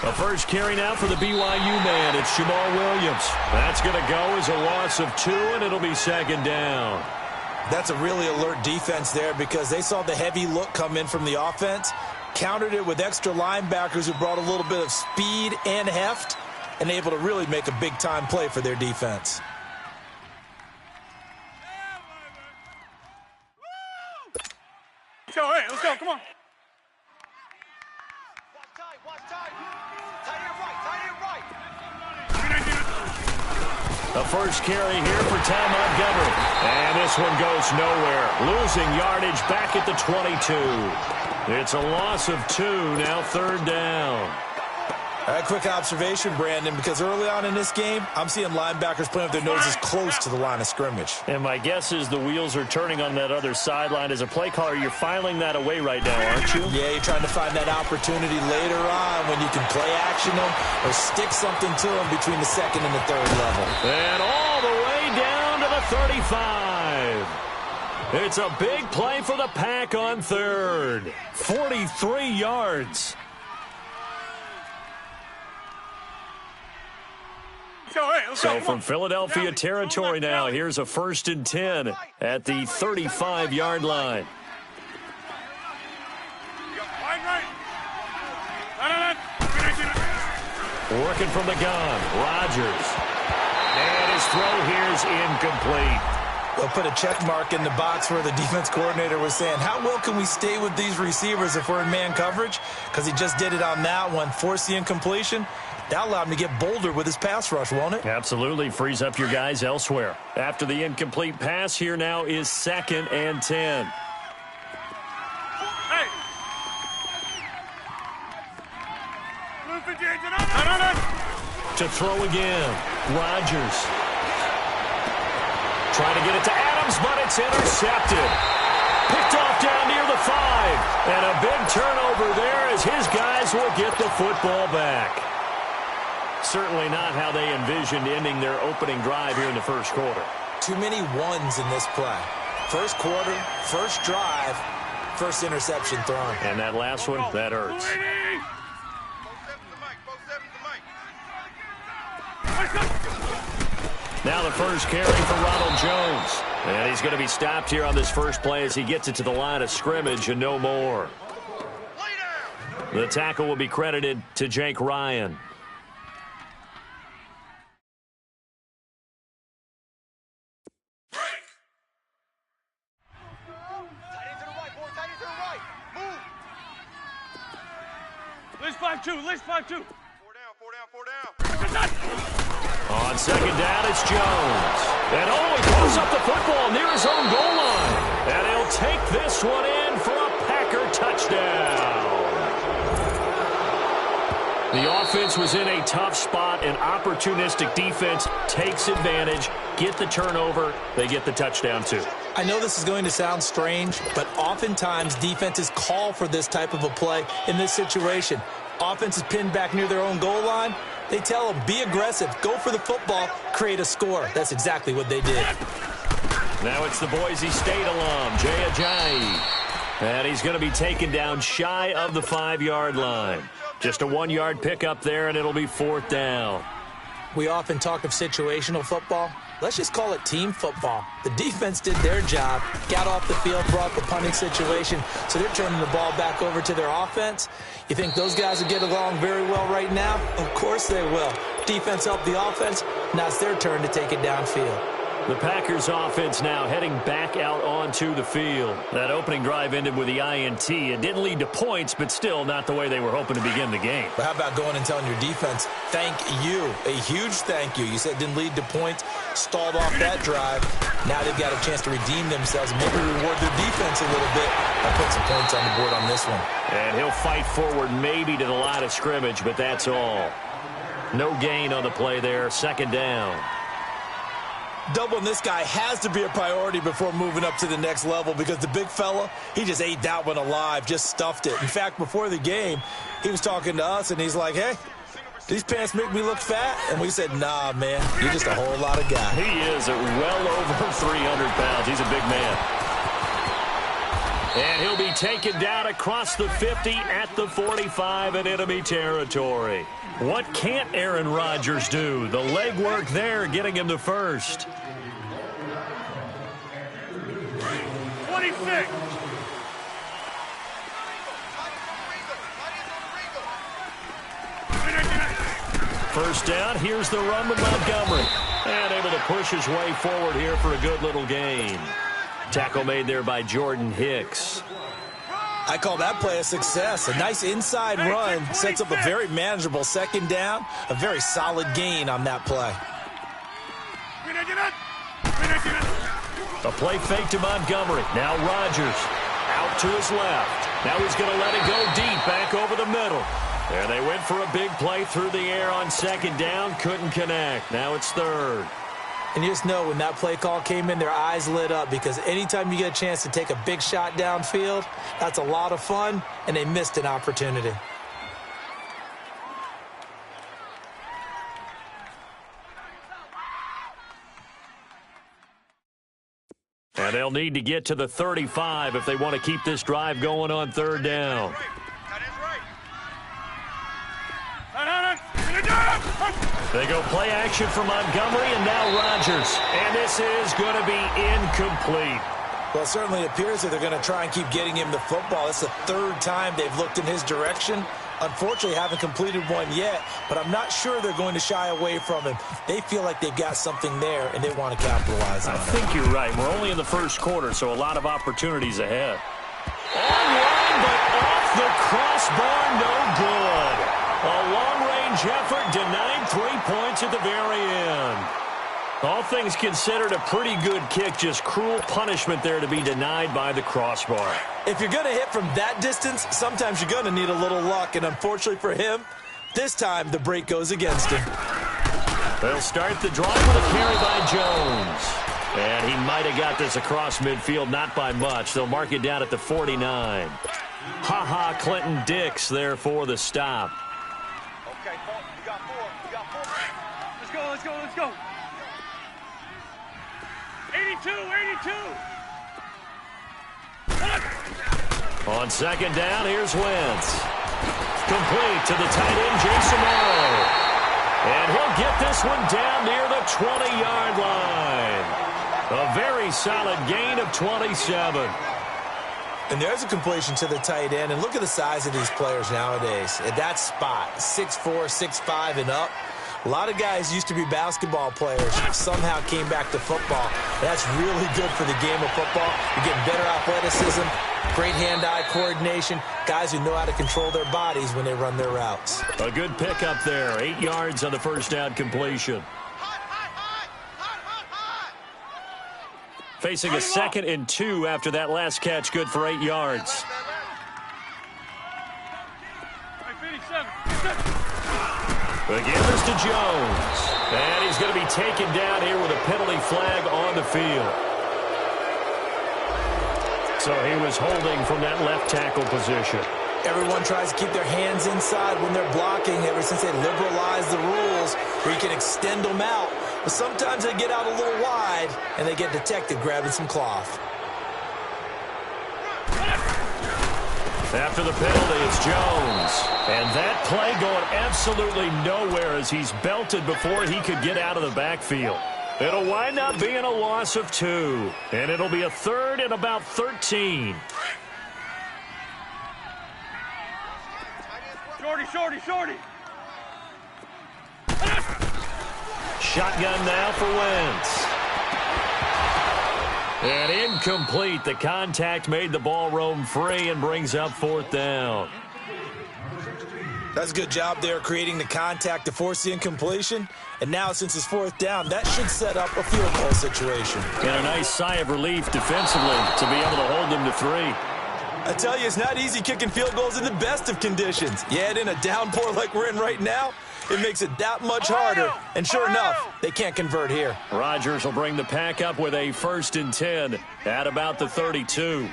The first carry now for the BYU man. It's Jamal Williams. That's going to go as a loss of 2, and it'll be second down. That's a really alert defense there because they saw the heavy look come in from the offense, countered it with extra linebackers who brought a little bit of speed and heft, and able to really make a big-time play for their defense. Hey, let's go, come on. The first carry here for Ty Montgomery. And this one goes nowhere. Losing yardage back at the 22. It's a loss of 2, now third down. All right, quick observation, Brandon, because early on in this game, I'm seeing linebackers playing with their noses close to the line of scrimmage. And my guess is the wheels are turning on that other sideline. As a play caller, you're filing that away right now, aren't you? Yeah, you're trying to find that opportunity later on when you can play action them or stick something to them between the second and the third level. And all the way down to the 35. It's a big play for the Pack on third. 43 yards. So from Philadelphia territory now, here's a 1st and 10 at the 35-yard line. Working from the gun, Rodgers. And his throw here's incomplete. They'll put a check mark in the box where the defense coordinator was saying, how well can we stay with these receivers if we're in man coverage? Because he just did it on that one, forced the incompletion. That allowed him to get bolder with his pass rush, won't it? Absolutely. Frees up your guys elsewhere. After the incomplete pass, here now is 2nd and 10. Hey. To throw again. Rodgers. Trying to get it to Adams, but it's intercepted. Picked off down near the 5. And a big turnover there as his guys will get the football back. Certainly not how they envisioned ending their opening drive here in the first quarter. Too many ones in this play. First quarter, first drive, first interception thrown. And that last one, that hurts. Now the first carry for Ronald Jones. And he's going to be stopped here on this first play as he gets it to the line of scrimmage and no more. The tackle will be credited to Jake Ryan. List 5-2. 4 down. On second down, it's Jones. And he pulls up the football near his own goal line. And he'll take this one in for a Packer touchdown. The offense was in a tough spot, and opportunistic defense takes advantage, get the turnover, they get the touchdown too. I know this is going to sound strange, but oftentimes defenses call for this type of a play in this situation. Offense is pinned back near their own goal line. They tell them, be aggressive, go for the football, create a score. That's exactly what they did. Now it's the Boise State alum, Jay Ajayi. And he's going to be taken down shy of the 5-yard line. Just a 1-yard pickup there, and it'll be 4th down. We often talk of situational football. Let's just call it team football. The defense did their job, got off the field, brought the punting situation, so they're turning the ball back over to their offense. You think those guys will get along very well right now? Of course they will. Defense helped the offense. Now it's their turn to take it downfield. The Packers offense now heading back out onto the field. That opening drive ended with the INT. It didn't lead to points, but still not the way they were hoping to begin the game. But how about going and telling your defense, thank you, a huge thank you. You said it didn't lead to points, stalled off that drive. Now they've got a chance to redeem themselves and maybe reward their defense a little bit and put some points on the board on this one. And he'll fight forward maybe to the line of scrimmage, but that's all. No gain on the play there, 2nd down. Doubling this guy has to be a priority before moving up to the next level because the big fella, he just ate that one alive, just stuffed it. In fact, before the game, he was talking to us, and he's like, hey, these pants make me look fat? And we said, nah, man, you're just a whole lot of guy. He is at well over 300 pounds. He's a big man. And he'll be taken down across the 50 at the 45 in enemy territory. What can't Aaron Rodgers do? The legwork there getting him to first. 26. First down, here's the run with Montgomery. And able to push his way forward here for a good little gain. Tackle made there by Jordan Hicks. I call that play a success. A nice inside run sets up a very manageable second down. A very solid gain on that play. A play fake to Montgomery. Now Rodgers out to his left. Now he's going to let it go deep back over the middle. And they went for a big play through the air on second down. Couldn't connect. Now it's third. And you just know when that play call came in, their eyes lit up because anytime you get a chance to take a big shot downfield, that's a lot of fun, and they missed an opportunity. And they'll need to get to the 35 if they want to keep this drive going on third down. They go play action for Montgomery, and now Rodgers. And this is going to be incomplete. Well, it certainly appears that they're going to try and keep getting him the football. It's the third time they've looked in his direction. Unfortunately, haven't completed one yet, but I'm not sure they're going to shy away from him. They feel like they've got something there, and they want to capitalize on it. I think you're right. We're only in the first quarter, so a lot of opportunities ahead. Online, but off the crossbar, no good. A long-range effort denied 3 points at the very end. All things considered, a pretty good kick, just cruel punishment there to be denied by the crossbar. If you're going to hit from that distance, sometimes you're going to need a little luck, and unfortunately for him, this time the break goes against him. They'll start the drive with a carry by Jones. And he might have got this across midfield, not by much. They'll mark it down at the 49. Ha-ha, Clinton Dix there for the stop. Okay, we got four. Let's go. 82. On second down, here's Wentz. Complete to the tight end, Jason Morrow. And he'll get this one down near the 20-yard line. A very solid gain of 27. And there's a completion to the tight end. And look at the size of these players nowadays. At that spot, 6'4", 6'5", and up. A lot of guys used to be basketball players, somehow came back to football. That's really good for the game of football. You're getting better athleticism, great hand-eye coordination, guys who know how to control their bodies when they run their routes. A good pickup there, 8 yards on the first down completion. Facing a 2nd and 2 after that last catch, good for 8 yards. Again, this to Jones. And he's going to be taken down here with a penalty flag on the field. So he was holding from that left tackle position. Everyone tries to keep their hands inside when they're blocking ever since they liberalized the rules where you can extend them out. But sometimes they get out a little wide and they get detected grabbing some cloth. After the penalty, it's Jones. And that play going absolutely nowhere as he's belted before he could get out of the backfield. It'll wind up being a loss of 2. And it'll be a 3rd and about 13. Shorty. Shotgun now for Wentz. And incomplete. The contact made the ball roam free and brings up 4th down. That's a good job there creating the contact to force the incompletion. And now since it's 4th down, that should set up a field goal situation. And a nice sigh of relief defensively to be able to hold them to 3. I tell you, it's not easy kicking field goals in the best of conditions. Yet in a downpour like we're in right now, it makes it that much harder. And sure enough, they can't convert here. Rodgers will bring the pack up with a 1st and 10 at about the 32.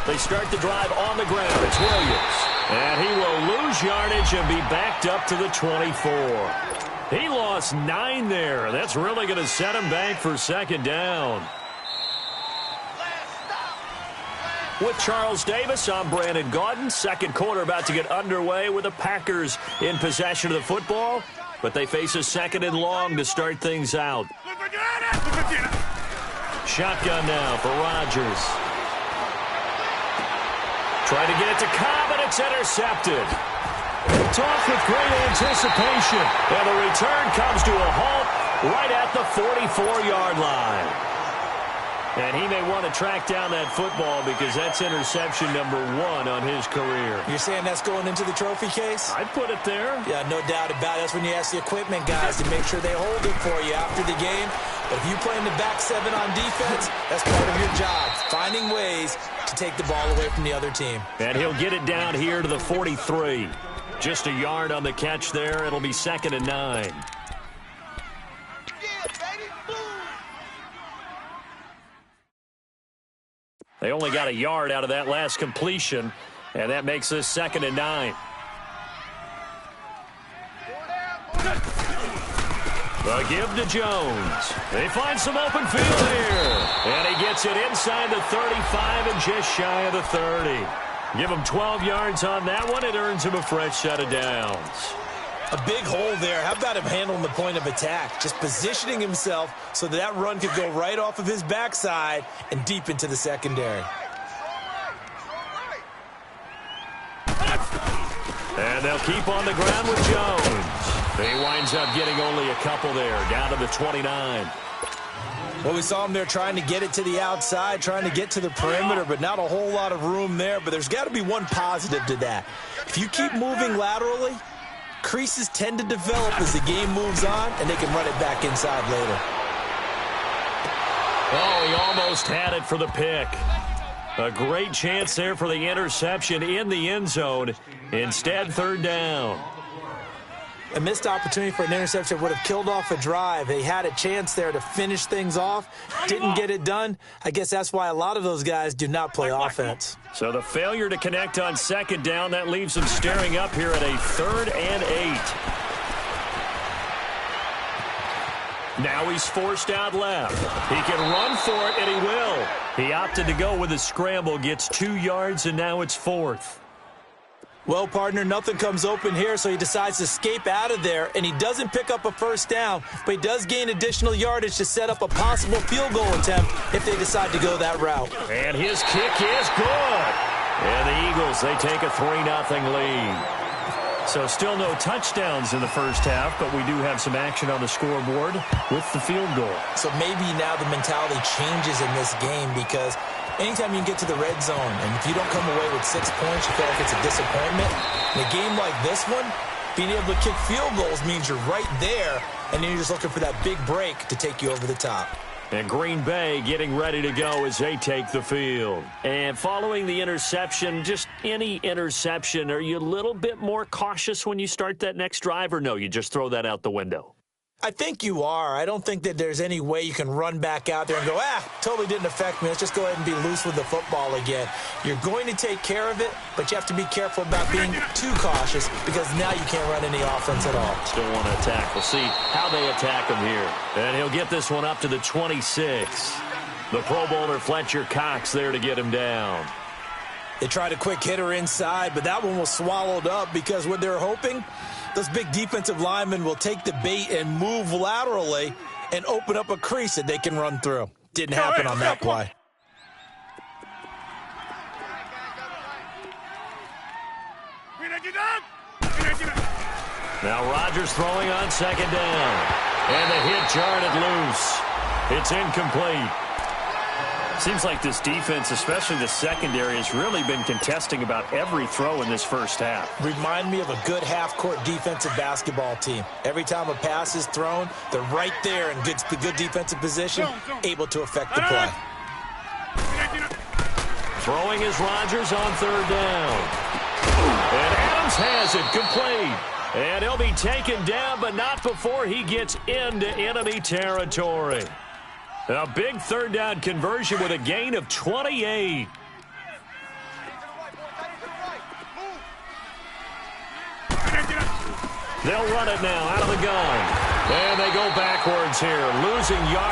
They start the drive on the ground. It's Williams. And he will lose yardage and be backed up to the 24. He lost 9 there. That's really going to set him back for 2nd down. With Charles Davis, I'm Brandon Gaudin. Second quarter about to get underway with the Packers in possession of the football, but they face a second and long to start things out. Shotgun now for Rodgers. Trying to get it to Cobb, and it's intercepted. It's off with great anticipation, and the return comes to a halt right at the 44-yard line. And he may want to track down that football because that's interception number 1 on his career. You're saying that's going into the trophy case? I'd put it there. Yeah, no doubt about it. That's when you ask the equipment guys to make sure they hold it for you after the game. But if you play in the back 7 on defense, that's part of your job, finding ways to take the ball away from the other team. And he'll get it down here to the 43. Just a yard on the catch there. It'll be 2nd and 9. They only got a yard out of that last completion, and that makes this 2nd and 9. The give to Jones. They find some open field here, and he gets it inside the 35 and just shy of the 30. Give him 12 yards on that one. It earns him a fresh set of downs. A big hole there. How about him handling the point of attack? Just positioning himself so that run could go right off of his backside and deep into the secondary. And they'll keep on the ground with Jones. He winds up getting only a couple there, down to the 29. Well, we saw him there trying to get it to the outside, trying to get to the perimeter, but not a whole lot of room there. But there's got to be one positive to that. If you keep moving laterally, creases tend to develop as the game moves on, and they can run it back inside later. Oh, he almost had it for the pick. A great chance there for the interception in the end zone. Instead, 3rd down. A missed opportunity for an interception would have killed off a drive. They had a chance there to finish things off. Didn't get it done. I guess that's why a lot of those guys do not play offense. So the failure to connect on 2nd down, that leaves them staring up here at a 3rd and 8. Now he's forced out left. He can run for it, and he will. He opted to go with a scramble, gets 2 yards, and now it's 4th. Well, partner, nothing comes open here, so he decides to escape out of there, and he doesn't pick up a 1st down, but he does gain additional yardage to set up a possible field goal attempt if they decide to go that route. And his kick is good. And the Eagles, they take a 3-0 lead. So still no touchdowns in the first half, but we do have some action on the scoreboard with the field goal. So maybe now the mentality changes in this game because anytime you can get to the red zone, and if you don't come away with 6 points, you feel like it's a disappointment. In a game like this one, being able to kick field goals means you're right there, and then you're just looking for that big break to take you over the top. And Green Bay getting ready to go as they take the field. And following the interception, just any interception, are you a little bit more cautious when you start that next drive, or no, you just throw that out the window? I think you are. I don't think that there's any way you can run back out there and go, totally didn't affect me. Let's just go ahead and be loose with the football again. You're going to take care of it, but you have to be careful about being too cautious because now you can't run any offense at all. Still want to attack. We'll see how they attack him here. And he'll get this one up to the 26. The Pro Bowler Fletcher Cox there to get him down. They tried a quick hitter inside, but that one was swallowed up because what they're hoping, those big defensive linemen will take the bait and move laterally and open up a crease that they can run through. Didn't happen on that play. Now Rodgers throwing on 2nd down. And the hit jarred it loose. It's incomplete. Seems like this defense, especially the secondary, has really been contesting about every throw in this first half. Remind me of a good half-court defensive basketball team. Every time a pass is thrown, they're right there in good defensive position, able to affect the play. Throwing is Rodgers on 3rd down. And Adams has it complete. And he'll be taken down, but not before he gets into enemy territory. A big 3rd down conversion with a gain of 28. They'll run it now out of the gun. And they go backwards here, losing yards.